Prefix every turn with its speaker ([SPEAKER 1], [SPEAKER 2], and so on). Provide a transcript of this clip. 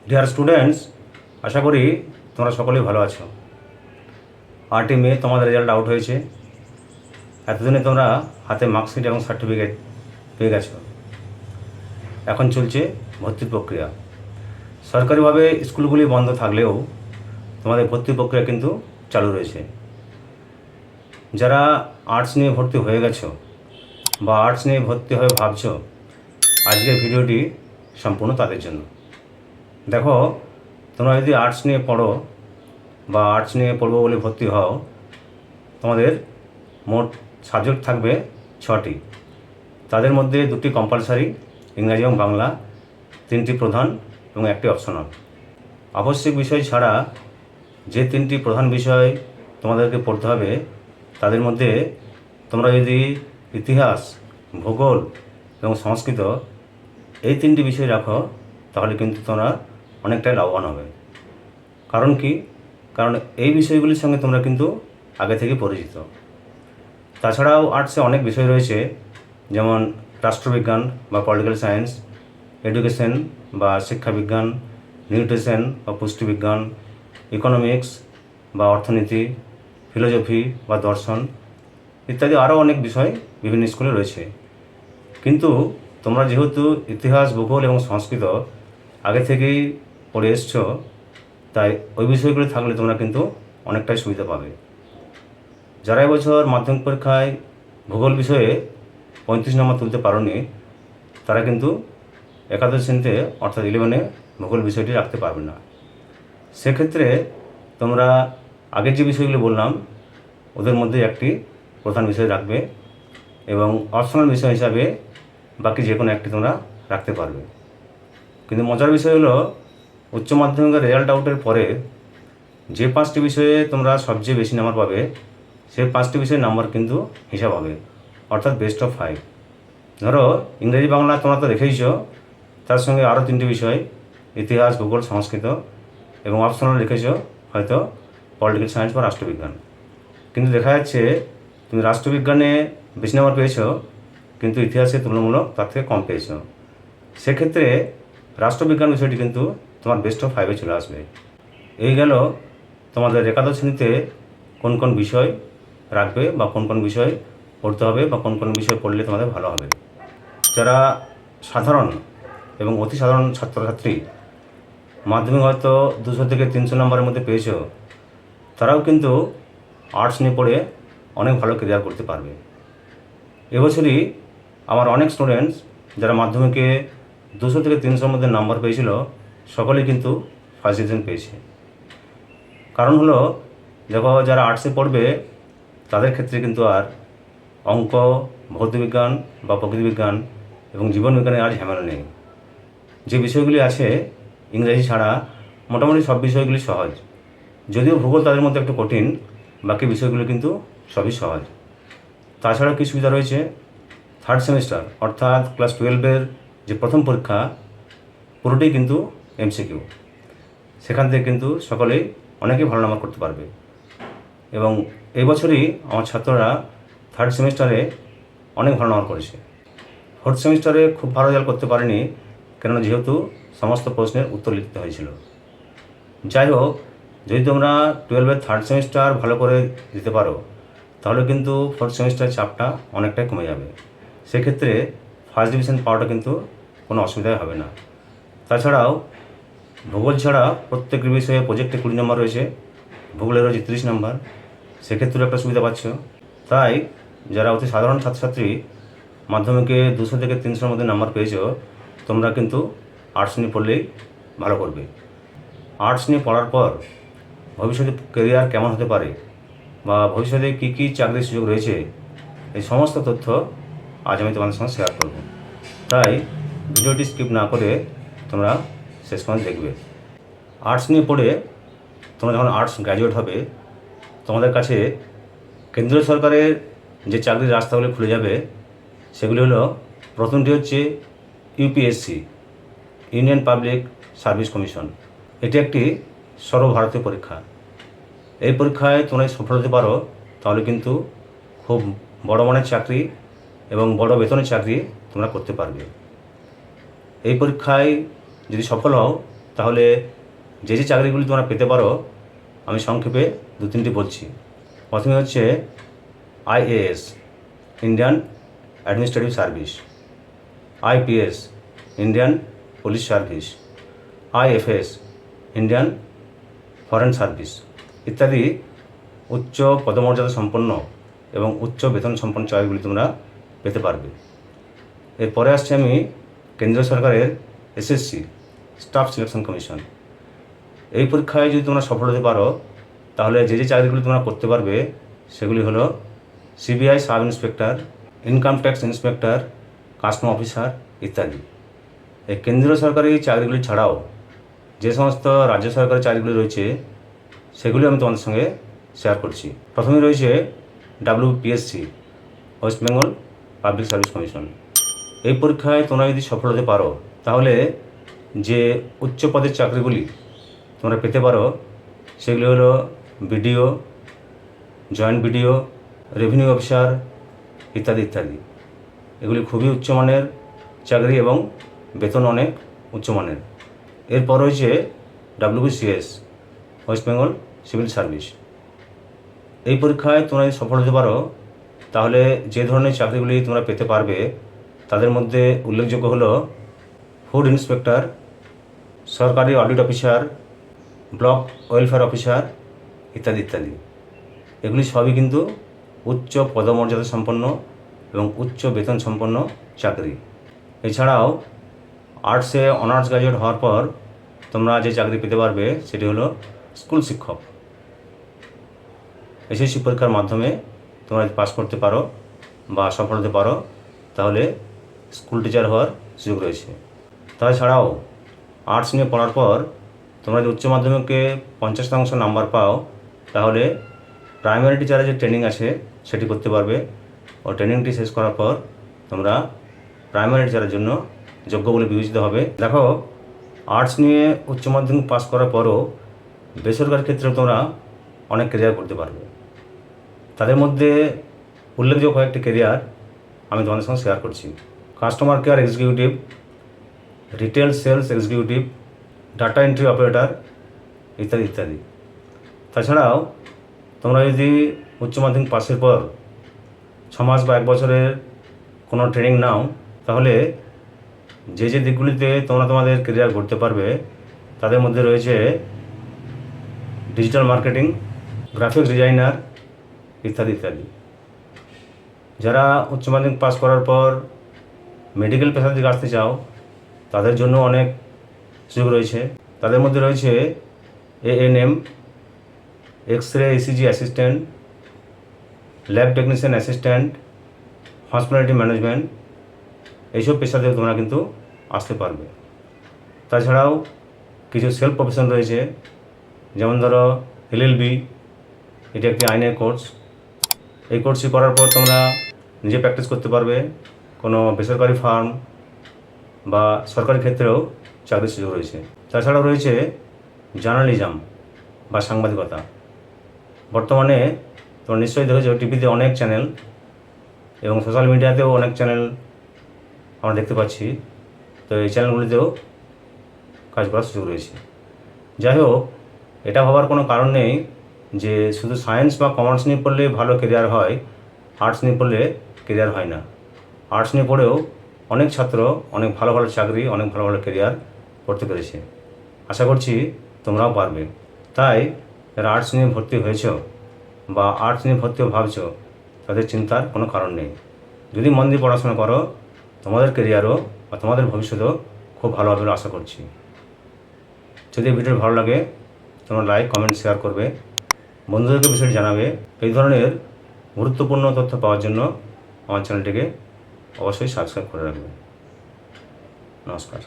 [SPEAKER 1] Dear students, আশা করি তোমরা সকলেই ভালো আছো। 8ই মে তোমাদের রেজাল্ট আউট হয়েছে। এতদিনে তোমরা হাতে মার্কশিট এবং সার্টিফিকেট পেয়ে গেছো। এখন চলছে ভর্তির প্রক্রিয়া। সরকারিভাবে স্কুলগুলি বন্ধ থাকলেও তোমাদের ভর্তি প্রক্রিয়া কিন্তু চালু রয়েছে। যারা আর্টস নিয়ে ভর্তি হয়ে গেছো বা আর্টস নিয়ে ভর্তি হয়ে ভাবছো, আজকের ভিডিওটি সম্পূর্ণ তাদের জন্য। দেখো, তোমরা যদি আর্টস নিয়ে পড়ো বা আর্টস নিয়ে পড়বো বলে ভর্তি হও, তোমাদের মোট সাবজেক্ট থাকবে 6টি। তাদের মধ্যে 2টি কম্পালসারি, ইংরাজি এবং বাংলা, 3টি প্রধান এবং 1টি অপশনাল। আবশ্যিক বিষয় ছাড়া যে 3টি প্রধান বিষয় তোমাদেরকে পড়তে হবে, তাদের মধ্যে তোমরা যদি ইতিহাস, ভূগোল এবং সংস্কৃত এই 3টি বিষয় রাখো, তাহলে কিন্তু তোমরা অনেকটাই লাভবান হবে। কারণ কি? কারণ এই বিষয়গুলির সঙ্গে তোমরা কিন্তু আগে থেকে পরিচিত। তাছাড়াও আর্টসে অনেক বিষয় রয়েছে, যেমন রাষ্ট্রবিজ্ঞান বা পলিটিক্যাল সায়েন্স, এডুকেশন বা শিক্ষাবিজ্ঞান, নিউট্রিশন বা পুষ্টিবিজ্ঞান, ইকোনমিক্স বা অর্থনীতি, ফিলোসফি বা দর্শন ইত্যাদি আরও অনেক বিষয় বিভিন্ন স্কুলে রয়েছে। কিন্তু তোমরা যেহেতু ইতিহাস, ভূগোল এবং সংস্কৃত আগে থেকেই পড়ে এসছো, তাই ওই বিষয়গুলো থাকলে তোমরা কিন্তু অনেকটাই সুবিধা পাবে। যারা এবছর মাধ্যমিক পরীক্ষায় ভূগোল বিষয়ে 35 নম্বর তুলতে পারোনি, তারা কিন্তু একাদশ শ্রেণীতে অর্থাৎ 11-এ ভূগোল বিষয়টি রাখতে পারবে না। সেক্ষেত্রে তোমরা আগের যে বিষয়গুলো বললাম ওদের মধ্যে একটি প্রধান বিষয় রাখবে এবং অপশনাল বিষয় হিসাবে বাকি যে কোনো একটি তোমরা রাখতে পারবে। কিন্তু মজার বিষয় হলো, উচ্চ মাধ্যমিকের রেজাল্ট আউটের পরে যে 5টি বিষয়ে তোমরা সবচেয়ে বেশি নাম্বার পাবে, সেই 5টি বিষয়ের নাম্বার কিন্তু হিসাব হবে, অর্থাৎ বেস্ট অফ 5। ধরো ইংরেজি বাংলা তোমরা তো রেখেইছো, তার সঙ্গে আরও 3টি বিষয় ইতিহাস, ভূগোল, সংস্কৃত এবং অপশনাল রেখেছো হয়তো পলিটিক্যাল সায়েন্স বা রাষ্ট্রবিজ্ঞান। কিন্তু দেখা যাচ্ছে তুমি রাষ্ট্রবিজ্ঞানে বেশি নাম্বার পেয়েছো, কিন্তু ইতিহাসে তুলনামূলক তার থেকে কম পেয়েছো। সেক্ষেত্রে রাষ্ট্রবিজ্ঞান বিষয়টি কিন্তু তোমার বেস্ট অফ 5-এ চলে আসবে। এই গেল তোমাদের একাদশ শ্রেণীতে কোন কোন বিষয় রাখবে বা কোন কোন বিষয় পড়তে হবে বা কোন কোন বিষয় পড়লে তোমাদের ভালো হবে। যারা সাধারণ এবং অতি সাধারণ ছাত্রছাত্রী মাধ্যমিক হয়তো 200 থেকে 300 নম্বরের মধ্যে পেয়েছো, তারাও কিন্তু আর্টস নিয়ে পড়ে অনেক ভালো ক্যারিয়ার করতে পারবে। এবছরই আমার অনেক স্টুডেন্টস যারা মাধ্যমিকে 200 থেকে 300-র মধ্যে নাম্বার পেয়েছিল, সকলেই কিন্তু ফার্স্ট ডিভিশন পেয়েছে। কারণ হলো, দেখো যারা আর্টসে পড়বে তাদের ক্ষেত্রে কিন্তু আর অঙ্ক, ভৌতবিজ্ঞান বা প্রকৃতিবিজ্ঞান এবং জীবনবিজ্ঞানের আর ঝামেলা নেই। যে বিষয়গুলি আছে ইংরেজি ছাড়া মোটামুটি সব বিষয়গুলি সহজ। যদিও ভূগোল তাদের মধ্যে একটু কঠিন, বাকি বিষয়গুলো কিন্তু সবই সহজ। তাছাড়াও কী সুবিধা রয়েছে, থার্ড সেমিস্টার অর্থাৎ ক্লাস 12-এর যে প্রথম পরীক্ষা পুরোটাই কিন্তু এমসিকিউ। সেখান থেকে কিন্তু সকলেই অনেকেই ভালো নাম্বার করতে পারবে। এবং এই বছরই আমার ছাত্ররা থার্ড সেমিস্টারে অনেক ভালো নাম্বার করেছে। ফোর্থ সেমিস্টারে খুব ভালো রেজাল্ট করতে পারেনি, কেননা যেহেতু সমস্ত প্রশ্নের উত্তর লিখতে হয়েছিল। যাই হোক, যদি তোমরা 12-এর থার্ড সেমিস্টার ভালো করে দিতে পারো, তাহলে কিন্তু ফোর্থ সেমিস্টারের চাপটা অনেকটাই কমে যাবে। সেক্ষেত্রে ফার্স্ট ডিভিশন পাওয়াটা কিন্তু কোনো অসুবিধাই হবে না। তাছাড়াও ভূগোল ছাড়া প্রত্যেক বিষয়ে প্রজেক্টে 20 নম্বর রয়েছে, ভূগোলের রয়েছে 30 নম্বর, সেক্ষেত্রেও একটা সুবিধা পাচ্ছ। তাই যারা অতি সাধারণ ছাত্রছাত্রী মাধ্যমিকে 200 থেকে 300-র মধ্যে নাম্বার পেয়েছো, তোমরা কিন্তু আর্টস নিয়ে পড়লেই ভালো করবে। আর্টস নিয়ে পড়ার পর ভবিষ্যতে ক্যারিয়ার কেমন হতে পারে বা ভবিষ্যতে কী কী চাকরির সুযোগ রয়েছে, এই সমস্ত তথ্য আজ আমি তোমাদের সঙ্গে শেয়ার করব। তাই ভিডিওটি স্কিপ না করে তোমরা শেষ পর্যন্ত দেখবে। আর্টস নিয়ে পড়ে তোমরা যখন আর্টস গ্র্যাজুয়েট হবে, তোমাদের কাছে কেন্দ্রীয় সরকারের যে চাকরির রাস্তাগুলি খুলে যাবে, সেগুলি হলো, প্রথমটি হচ্ছে UPSC, union public service commission. এটি একটি সর্বভারতীয় পরীক্ষা। এই পরীক্ষায় তোমরা সফল হতে পারো, তাহলে কিন্তু খুব বড় মানের চাকরি এবং বড় বেতনের চাকরি তোমরা করতে পারবে। এই পরীক্ষায় যদি সফল হও, তাহলে যে যে চাকরিগুলি তোমরা পেতে পারো আমি সংক্ষেপে 2-3টি বলছি। প্রথমে হচ্ছে IAS, Indian administrative service, IPS, Indian police service, IFS, Indian foreign service ইত্যাদি উচ্চ পদমর্যাদা সম্পন্ন এবং উচ্চ বেতন সম্পন্ন চাকরিগুলি তোমরা পেতে পারবে। এরপরে আসছে আমি কেন্দ্রীয় সরকারের SSC, স্টাফ সিলেকশন কমিশন। এই পরীক্ষায় যদি তোমরা সফল হতে পারো তাহলে যে যে চাকরিগুলি তোমরা করতে পারবে সেগুলি হলো CBI sub inspector, income tax inspector, custom officer ইত্যাদি। এই কেন্দ্রীয় সরকারি চাকরিগুলি ছাড়াও যে সমস্ত রাজ্য সরকারি চাকরিগুলি রয়েছে সেগুলি আমি তোমাদের সঙ্গে শেয়ার করছি। প্রথমে রয়েছে WPSC, West Bengal public service commission. এই পরীক্ষায় তোমরা যদি সফল হতে পারো তাহলে যে উচ্চ পদের চাকরিগুলি তোমরা পেতে পারো সেগুলি হলো BDO, joint BDO, revenue officer ইত্যাদি ইত্যাদি। এগুলি খুবই উচ্চমানের চাকরি এবং বেতন অনেক উচ্চমানের। এরপর রয়েছে WBCS, West Bengal civil service. এই পরীক্ষায় তোমরা যদি সফল হতে পারো তাহলে যে ধরনের চাকরিগুলি তোমরা পেতে পারবে তাদের মধ্যে উল্লেখযোগ্য হলো ফুড ইন্সপেক্টর, সরকারি audit officer, block welfare officer ইত্যাদি ইত্যাদি। এগুলি সবই কিন্তু উচ্চ পদমর্যাদা সম্পন্ন এবং উচ্চ বেতন সম্পন্ন চাকরি। এছাড়াও আর্টসে অনার্স গ্র্যাজুয়েট হওয়ার পর তোমরা যে চাকরি পেতে পারবে সেটি হলো স্কুল শিক্ষক। SSC পরীক্ষার মাধ্যমে তোমরা পাস করতে পারো বা সফল হতে পারো তাহলে স্কুল টিচার হওয়ার সুযোগ রয়েছে। তাছাড়াও আর্টস নিয়ে পড়ার পর তোমরা যদি উচ্চ মাধ্যমিকে 50% নাম্বার পাও তাহলে প্রাইমারি টিচারের যে ট্রেনিং আছে সেটি করতে পারবে ও ট্রেনিংটি শেষ করার পর তোমরা প্রাইমারি টিচারের জন্য যোগ্য বলে বিবেচিত হবে। দেখো, আর্টস নিয়ে উচ্চ মাধ্যমিক পাস করার পরও বেসরকারি ক্ষেত্রে তোমরা অনেক ক্যারিয়ার করতে পারবে। তাদের মধ্যে উল্লেখযোগ্য কয়েকটি ক্যারিয়ার আমি তোমাদের সঙ্গে শেয়ার করছি। Customer care executive, retail sales executive, data entry operator ইত্যাদি ইত্যাদি। তাছাড়াও তোমরা যদি উচ্চ মাধ্যমিক পাসের পর 6 মাস বা 1 বছরের কোনো ট্রেনিং নাও তাহলে যে যে দিকগুলিতে তোমরা তোমাদের ক্যারিয়ার করতে পারবে তাদের মধ্যে রয়েছে ডিজিটাল মার্কেটিং, গ্রাফিক্স ডিজাইনার ইত্যাদি ইত্যাদি। যারা উচ্চ মাধ্যমিক পাস করার পর মেডিকেল পেশার দিকে আসতে চাও তাদের জন্য অনেক সুযোগ রয়েছে। তাদের মধ্যে রয়েছে ANM, x-ray ECG assistant, lab technician assistant, hospitality management. এইসব পেশাতে তোমরা কিন্তু আসতে পারবে। তাছাড়াও কিছু সেলফ প্রফেশন রয়েছে, যেমন ধরো LLB, এটি একটি আইনের কোর্স। এই কোর্সটি করার পর তোমরা নিজে প্র্যাকটিস করতে পারবে কোনো বেসরকারি ফার্ম বা সরকারি ক্ষেত্রেও চাকরির সুযোগ রয়েছে। তাছাড়াও রয়েছে জার্নালিজম বা সাংবাদিকতা। বর্তমানে তোমরা নিশ্চয়ই দেখেছো টিভিতে অনেক চ্যানেল এবং সোশ্যাল মিডিয়াতেও অনেক চ্যানেল আমরা দেখতে পাচ্ছি। তো এই চ্যানেলগুলিতেও কাজ করার সুযোগ রয়েছে। যাই হোক, এটা ভাবার কোনো কারণ নেই যে শুধু সায়েন্স বা কমার্স নিয়ে পড়লে ভালো কেরিয়ার হয়, আর্টস নিয়ে পড়লে কেরিয়ার হয় না। আর্টস নিয়ে পড়েও অনেক ছাত্র অনেক ভালো ভালো চাকরি, অনেক ভালো ভালো কেরিয়ার করতে পেরেছে। আশা করছি তোমরাও পারবে। তাই যারা আর্টস নিয়ে ভর্তি হয়েছ বা আর্টস নিয়ে ভর্তিও ভাবছো তাদের চিন্তার কোনো কারণ নেই। যদি মন দিয়ে পড়াশোনা করো তোমাদের কেরিয়ারও বা তোমাদের ভবিষ্যতেও খুব ভালো হবে বলে আশা করছি। যদি ভিডিও ভালো লাগে তোমরা লাইক, কমেন্ট, শেয়ার করবে, বন্ধুদেরকে বিষয়টি জানাবে। এই ধরনের গুরুত্বপূর্ণ তথ্য পাওয়ার জন্য আমার চ্যানেলটিকে অবশ্যই সাবস্ক্রাইব করে রাখবে। নমস্কার।